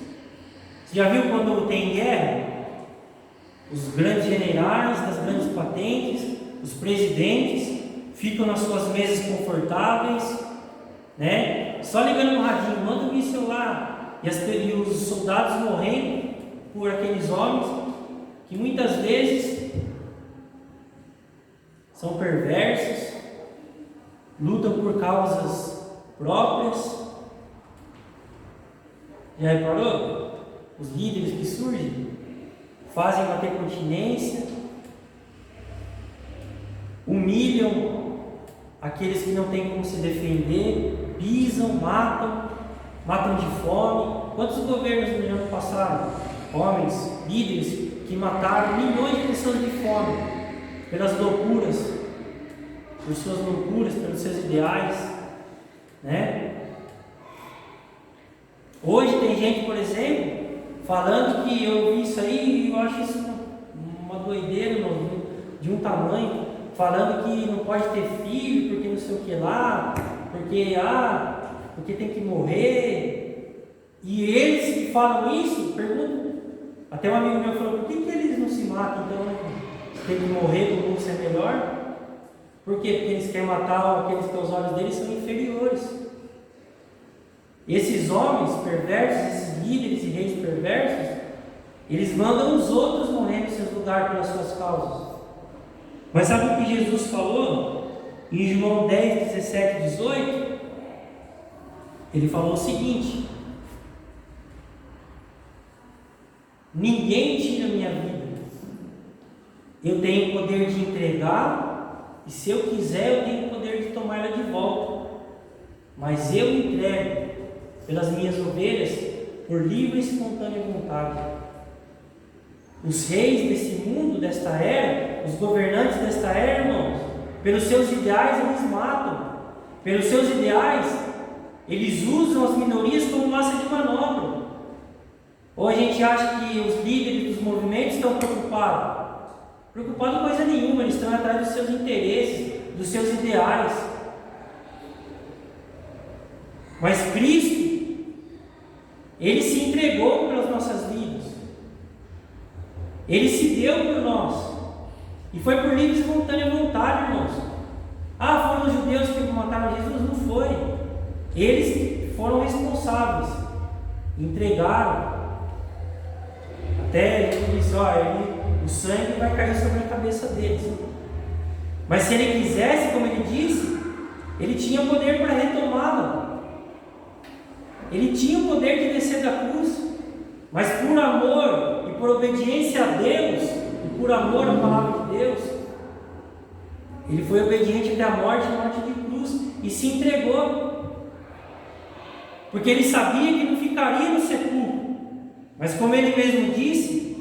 Você já viu quando tem guerra? Os grandes generais das grandes patentes, os presidentes, ficam nas suas mesas confortáveis, né? Só ligando no radinho, manda um míssil lá, e os soldados morrendo por aqueles homens que muitas vezes são perversos, lutam por causas próprias. Já reparou? Os líderes que surgem fazem bater continência, humilham aqueles que não têm como se defender, pisam, matam de fome. Quantos governos no ano passaram? Homens, líderes que mataram milhões de pessoas de fome, pelas loucuras, por suas loucuras, pelos seus ideais, né? Hoje tem gente, por exemplo, falando que eu vi isso aí e eu acho isso uma doideira de um tamanho, falando que não pode ter filho porque não sei o que lá, porque tem que morrer. E eles que falam isso, perguntam, até um amigo meu falou, por que eles não se matam então, né? Tem que morrer, todo mundo ser melhor? Por quê? Porque eles querem matar aqueles que aos olhos deles são inferiores. Esses homens perversos, esses líderes e reis perversos, eles mandam os outros morrer nos seus lugares pelas suas causas. Mas sabe o que Jesus falou? Em João 10, 17, 18, ele falou o seguinte: ninguém tira minha vida. Eu tenho o poder de entregar, e se eu quiser, eu tenho o poder de tomar ela de volta. Mas eu entrego pelas minhas ovelhas por livre e espontânea vontade. Os reis desse mundo, desta era, os governantes desta era, irmãos, pelos seus ideais eles matam. Pelos seus ideais, eles usam as minorias como massa de manobra. Ou a gente acha que os líderes dos movimentos estão preocupados? Preocupados com coisa nenhuma, eles estão atrás dos seus interesses, dos seus ideais. Mas Cristo, Ele se entregou pelas nossas vidas. Ele se deu por nós. E foi por livre e espontânea vontade, irmãos. Ah, foram os judeus que mataram Jesus? Não foi. Eles foram responsáveis. Entregaram. Até ele diz, o sangue vai cair sobre a cabeça deles. Mas se ele quisesse, como ele disse, ele tinha poder para retomá-la. Ele tinha o poder de descer da cruz. Mas por amor e por obediência a Deus, e por amor à palavra de Deus, ele foi obediente até a morte de cruz, e se entregou. Porque ele sabia que não ficaria no sepulcro. Mas como ele mesmo disse,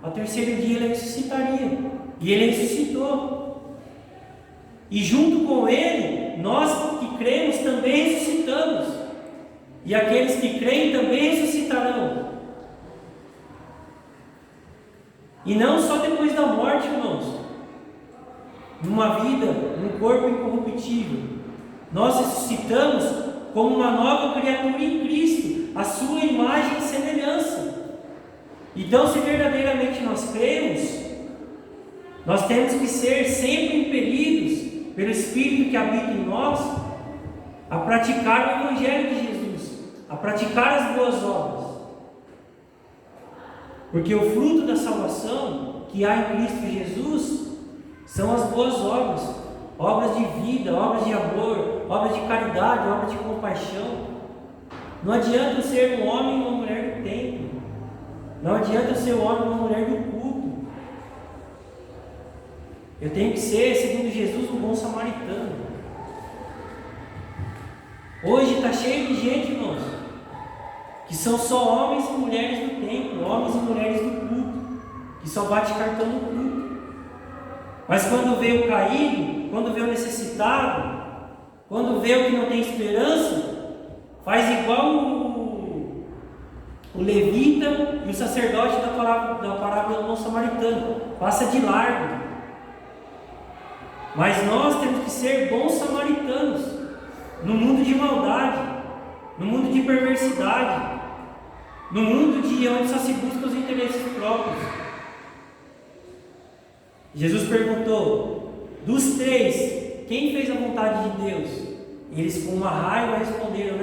ao terceiro dia ele ressuscitaria. E ele ressuscitou. E junto com ele, nós que cremos também ressuscitamos. E aqueles que creem também ressuscitarão. E não só depois da morte, irmãos. Numa vida, num corpo incorruptível. Nós ressuscitamos como uma nova criatura em Cristo, a sua imagem e semelhança. Então, se verdadeiramente nós cremos, nós temos que ser sempre impelidos pelo Espírito que habita em nós a praticar o Evangelho de Jesus, a praticar as boas obras. Porque o fruto da salvação que há em Cristo Jesus são as boas obras, obras de vida, obras de amor, obras de caridade, obras de compaixão. Não adianta eu ser um homem e uma mulher do templo, não adianta eu ser um homem e uma mulher do culto. Eu tenho que ser, segundo Jesus, um bom samaritano. Hoje está cheio de gente, irmãos, que são só homens e mulheres do templo, homens e mulheres do culto, que só bate cartão no culto. Mas quando vê o caído, quando vê o necessitado, quando vê o que não tem esperança, faz igual o levita e o sacerdote da parábola do bom samaritano, passa de largo. Mas nós temos que ser bons samaritanos no mundo de maldade, no mundo de perversidade, no mundo de onde só se busca os interesses próprios. Jesus perguntou: dos três, quem fez a vontade de Deus? E eles com uma raiva responderam,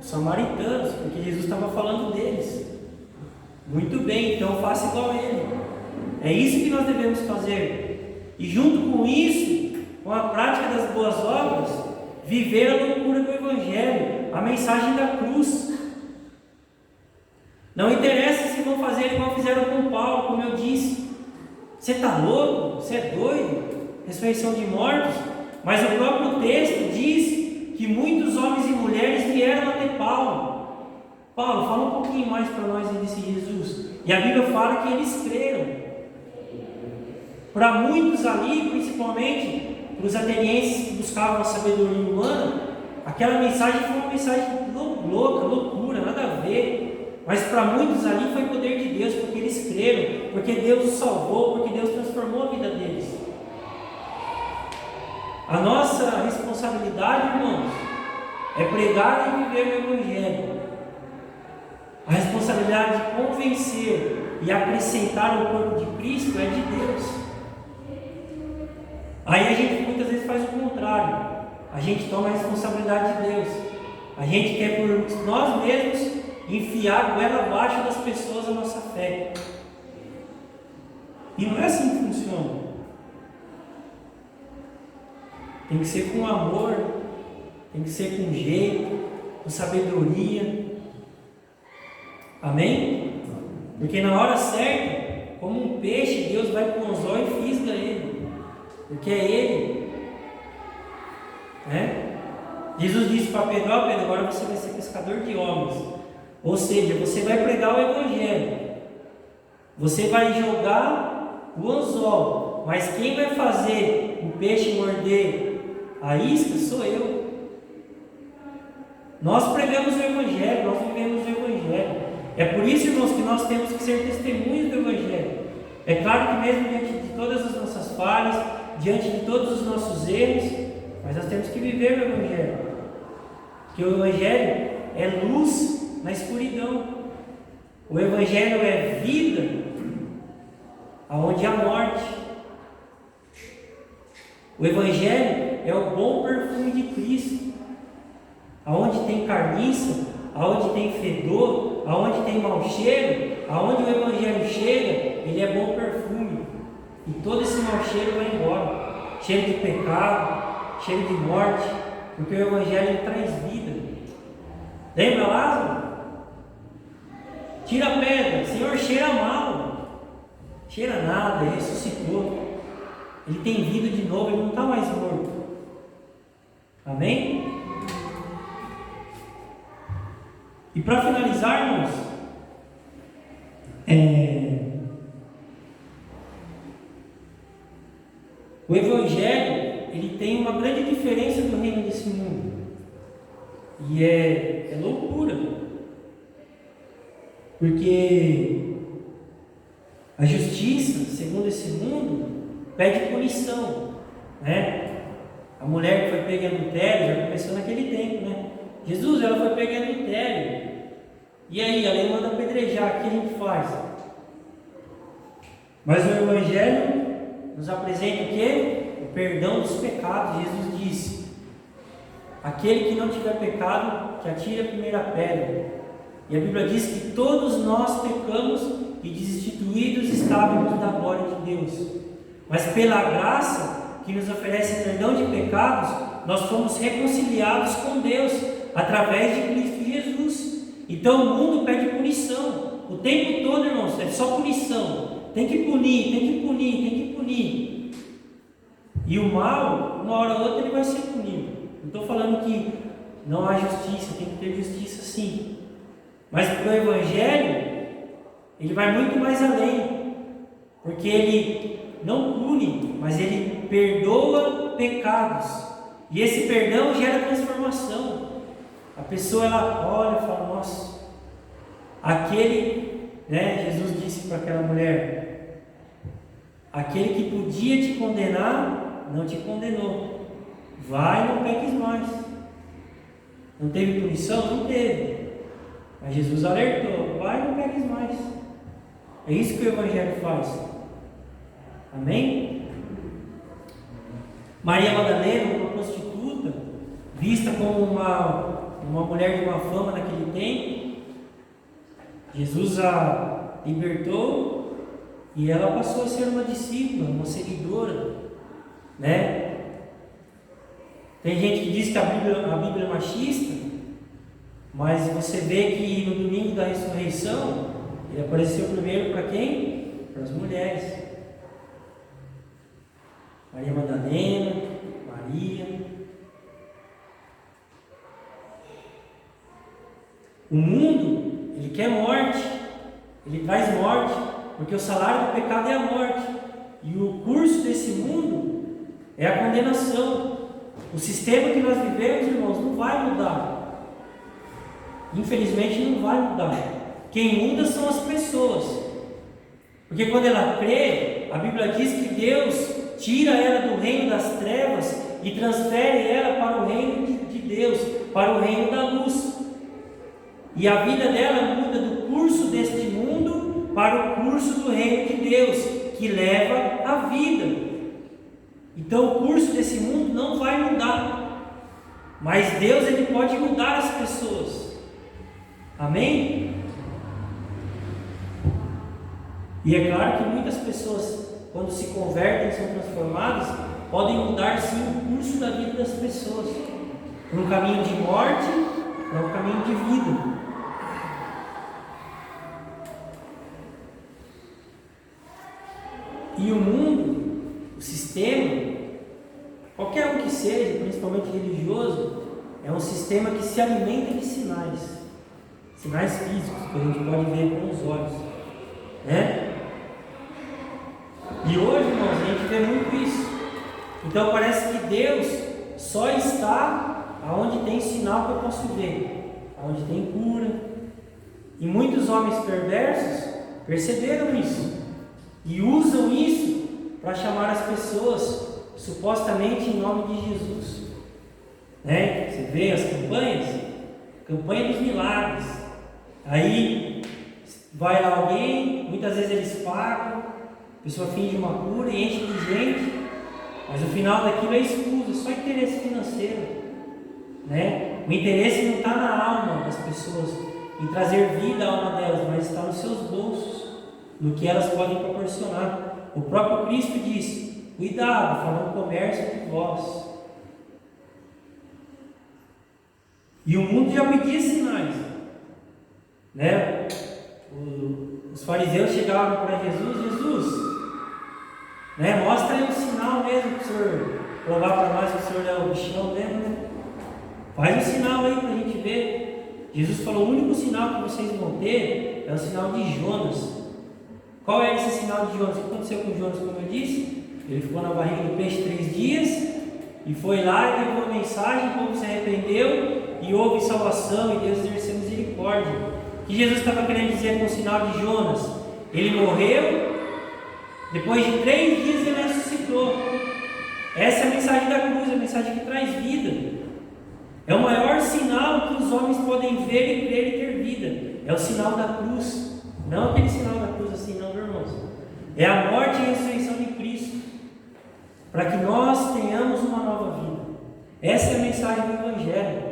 os samaritanos, porque Jesus estava falando deles. Muito bem, então faça igual a ele. É isso que nós devemos fazer. E junto com isso, com a prática das boas obras, viver a loucura do Evangelho, a mensagem da cruz. Não interessa se vão fazer igual fizeram com Paulo, como eu disse. Você está louco? Você é doido? Ressurreição de mortos? Mas o próprio texto diz que muitos homens e mulheres vieram até Paulo. Paulo, fala um pouquinho mais para nós desse Jesus. E a Bíblia fala que eles creram. Para muitos ali, principalmente para os atenienses que buscavam a sabedoria humana, aquela mensagem foi uma mensagem louca, loucura, nada a ver. Mas para muitos ali foi poder de Deus, porque eles creram, porque Deus os salvou, porque Deus transformou a vida deles. A nossa responsabilidade, irmãos, é pregar e viver o Evangelho. A responsabilidade de convencer e acrescentar o corpo de Cristo é de Deus. Aí a gente muitas vezes faz o contrário. A gente toma a responsabilidade de Deus. A gente quer por nós mesmos enfiar goela abaixo das pessoas a nossa fé. E não é assim que funciona. Tem que ser com amor, tem que ser com jeito, com sabedoria. Amém? Porque na hora certa, como um peixe, Deus vai com o anzol e fisga ele. Porque é Ele, Jesus disse para Pedro: Pedro, agora você vai ser pescador de homens. Ou seja, você vai pregar o Evangelho, você vai jogar o anzol, mas quem vai fazer o peixe morder a isca sou eu. Nós pregamos o Evangelho, nós vivemos o Evangelho. É por isso, irmãos, que nós temos que ser testemunhos do Evangelho. É claro que mesmo diante de todas as nossas falhas, diante de todos os nossos erros, mas nós temos que viver o Evangelho. Porque o Evangelho é luz na escuridão. O Evangelho é vida aonde há morte. O Evangelho é o bom perfume de Cristo. Aonde tem carniça, aonde tem fedor, aonde tem mau cheiro, aonde o Evangelho chega, ele é bom perfume. E todo esse mau cheiro vai embora. Cheiro de pecado, cheiro de morte, porque o Evangelho ele traz vida. Lembra Lázaro? Tira a pedra, Senhor, cheira mal. Cheira nada, ele ressuscitou. Ele tem vida de novo, ele não está mais morto. Amém? E para finalizar, irmãos, o Evangelho ele tem uma grande diferença do reino desse mundo. E é loucura. Porque a justiça, segundo esse mundo, pede punição, né? A mulher que foi pega em adultério, já começou naquele tempo, né? Jesus, ela foi pega em adultério. E aí, a lei manda apedrejar, o que a gente faz? Mas o Evangelho nos apresenta o quê? O perdão dos pecados. Jesus disse: aquele que não tiver pecado, que atire a primeira pedra. E a Bíblia diz que todos nós pecamos e destituídos estávamos da glória de Deus. Mas pela graça que nos oferece perdão de pecados, nós fomos reconciliados com Deus através de Cristo Jesus. Então o mundo pede punição o tempo todo, irmãos, é só punição. Tem que punir, tem que punir, tem que punir. E o mal, uma hora ou outra, ele vai ser punido. Não estou falando que não há justiça, tem que ter justiça sim. Mas para o Evangelho, ele vai muito mais além, porque ele não pune, mas ele perdoa pecados, e esse perdão gera transformação. A pessoa ela olha e fala: nossa, aquele, né, Jesus disse para aquela mulher: aquele que podia te condenar, não te condenou, vai e não peques mais. Não teve punição? Não teve. Mas Jesus alertou: vai e não peques mais. É isso que o Evangelho faz. Amém? Maria Madalena, uma prostituta, vista como uma mulher de uma fama naquele tempo, Jesus a libertou e ela passou a ser uma discípula, uma seguidora, né? Tem gente que diz que a Bíblia é machista, mas você vê que no domingo da ressurreição ele apareceu primeiro para quem? Para as mulheres. Maria Madalena, Maria. O mundo, ele quer morte, ele traz morte, porque o salário do pecado é a morte, e o curso desse mundo é a condenação. O sistema que nós vivemos, irmãos, não vai mudar. Infelizmente não vai mudar. Quem muda são as pessoas, porque quando ela crê, a Bíblia diz que Deus tira ela do reino das trevas e transfere ela para o reino de Deus, para o reino da luz. E a vida dela muda do curso deste mundo para o curso do reino de Deus, que leva a vida. Então o curso desse mundo não vai mudar, mas Deus ele pode mudar as pessoas. Amém? E é claro que muitas pessoas, quando se convertem, são transformadas, podem mudar sim o curso da vida das pessoas, para um caminho de morte, para um caminho de vida. E o mundo, o sistema, qualquer um que seja, principalmente religioso, é um sistema que se alimenta de sinais físicos, que a gente pode ver com os olhos, né? E hoje, irmãos, a gente vê muito isso. Então parece que Deus só está aonde tem sinal que eu posso ver, aonde tem cura. E muitos homens perversos perceberam isso e usam isso para chamar as pessoas supostamente em nome de Jesus, né? Você vê as campanha dos milagres. Aí vai lá alguém, muitas vezes eles pagam, a pessoa finge uma cura e enche de gente, mas o final daquilo é escuso, é só interesse financeiro, né? O interesse não está na alma das pessoas, em trazer vida à alma delas, mas está nos seus bolsos, no que elas podem proporcionar. O próprio Cristo disse: cuidado, falando comércio entre vós. E o mundo já pedia sinais, né? Os fariseus chegavam para Jesus, né? Mostra aí um sinal mesmo para o Senhor provar para nós que o Senhor é o bichão mesmo, né? Faz um sinal aí para a gente ver. Jesus falou: o único sinal que vocês vão ter é o sinal de Jonas. Qual é esse sinal de Jonas? O que aconteceu com Jonas, como eu disse? Ele ficou na barriga do peixe 3 dias e foi lá e levou a mensagem, o povo se arrependeu e houve salvação e Deus exerceu misericórdia. O que Jesus estava querendo dizer com o sinal de Jonas? Ele morreu, depois de 3 dias ele ressuscitou. Essa é a mensagem da cruz, a mensagem que traz vida. É o maior sinal que os homens podem ver e crer e ter vida. É o sinal da cruz. Não aquele sinal da cruz assim, não, meus irmãos. É a morte e a ressurreição de Cristo, para que nós tenhamos uma nova vida. Essa é a mensagem do Evangelho.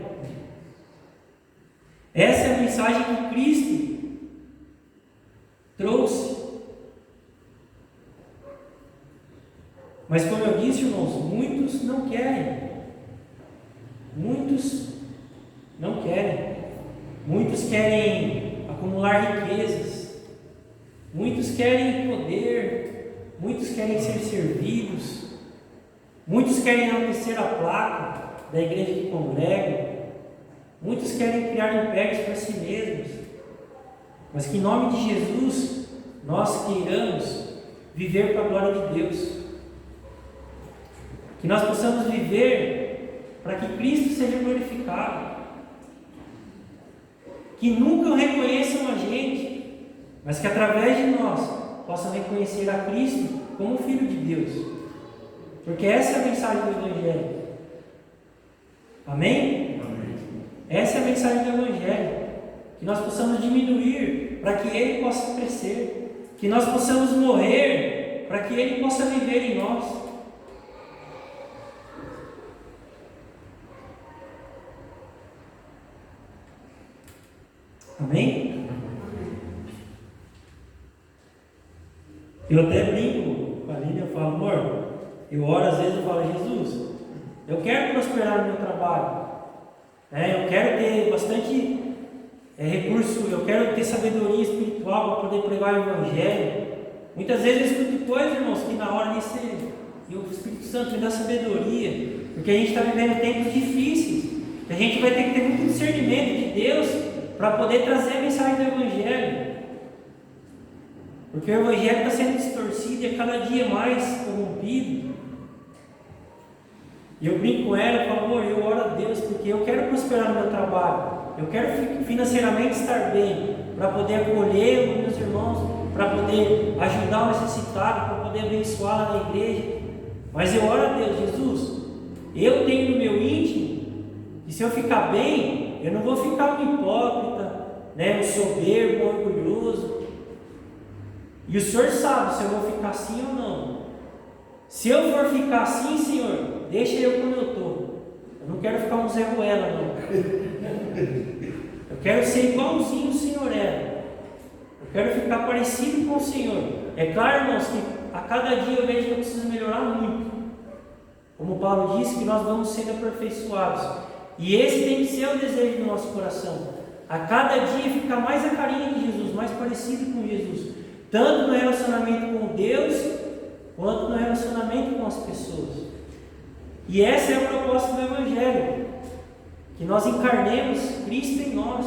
Essa é a mensagem que Cristo trouxe. Mas como eu disse, irmãos, muitos não querem. Muitos não querem. Muitos querem acumular riquezas. Muitos querem poder. Muitos querem ser servidos. Muitos querem enaltecer a placa da igreja que congregam. Muitos querem criar impérios para si mesmos. Mas que em nome de Jesus nós queiramos viver para a glória de Deus. Que nós possamos viver para que Cristo seja glorificado. Que nunca reconheçam a gente, mas que através de nós possam reconhecer a Cristo como Filho de Deus. Porque essa é a mensagem do Evangelho. Amém? Amém. Essa é a mensagem do Evangelho. Que nós possamos diminuir para que Ele possa crescer. Que nós possamos morrer para que Ele possa viver em nós. Amém? Eu até brinco com a Lília, eu falo: amor, eu oro às vezes, eu falo: Jesus, eu quero prosperar no meu trabalho, eu quero ter bastante recurso, eu quero ter sabedoria espiritual para poder pregar o Evangelho. Muitas vezes eu escuto coisas, irmãos, que na hora nem sei, e o Espírito Santo me dá sabedoria, porque a gente está vivendo tempos difíceis, a gente vai ter que ter muito discernimento de Deus para poder trazer a mensagem do Evangelho. Porque o Evangelho está sendo distorcido e é cada dia mais corrompido. E eu brinco com ela, eu falo: amor, eu oro a Deus porque eu quero prosperar no meu trabalho. Eu quero financeiramente estar bem, para poder acolher os meus irmãos, para poder ajudar o necessitado, para poder abençoar lá na igreja. Mas eu oro a Deus: Jesus, eu tenho no meu íntimo, e se eu ficar bem, eu não vou ficar um hipócrita, um soberbo, um orgulhoso. E o Senhor sabe se eu vou ficar assim ou não. Se eu for ficar assim, Senhor, deixa eu como eu estou. Eu não quero ficar um Zé Ruela, não. Eu quero ser igualzinho o Senhor era. Eu quero ficar parecido com o Senhor. É claro, irmãos, que a cada dia eu vejo que eu preciso melhorar muito. Como Paulo disse, que nós vamos sendo aperfeiçoados. E esse tem que ser o desejo do nosso coração. A cada dia ficar mais a carinha de Jesus, mais parecido com Jesus. Tanto no relacionamento com Deus, quanto no relacionamento com as pessoas. E essa é a proposta do Evangelho. Que nós encarnemos Cristo em nós.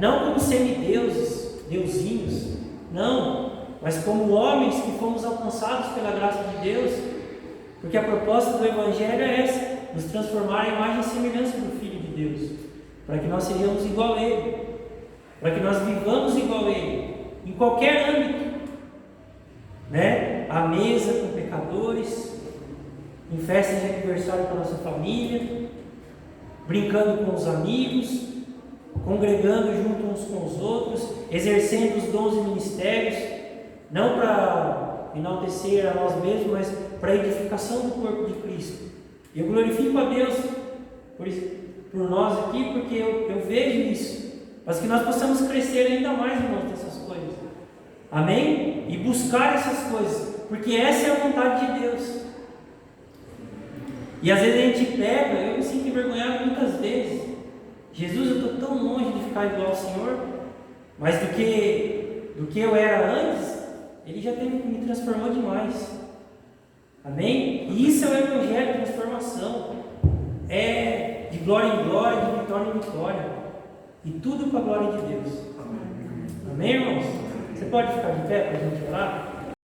Não como semideuses, deusinhos. Não, mas como homens que fomos alcançados pela graça de Deus. Porque a proposta do Evangelho é essa: nos transformar em imagem e semelhança do Filho de Deus, para que nós sejamos igual a Ele, para que nós vivamos igual a Ele, em qualquer âmbito, à mesa com pecadores, em festas de aniversário com a nossa família, brincando com os amigos, congregando junto uns com os outros, exercendo os dons e ministérios, não para enaltecer a nós mesmos, mas para a edificação do corpo de Cristo. Eu glorifico a Deus por nós aqui, porque eu vejo isso. mas que nós possamos crescer ainda mais, irmãos, nessas coisas. Amém? E buscar essas coisas, porque essa é a vontade de Deus. E às vezes a gente pega, eu me sinto envergonhado muitas vezes. Jesus, eu estou tão longe de ficar igual ao Senhor, mas do que eu era antes, Ele já me transformou demais. Amém? E isso é o Evangelho de transformação. É de glória em glória, de vitória em vitória. E tudo para a glória de Deus. Amém, irmãos? Você pode ficar de pé para a gente orar?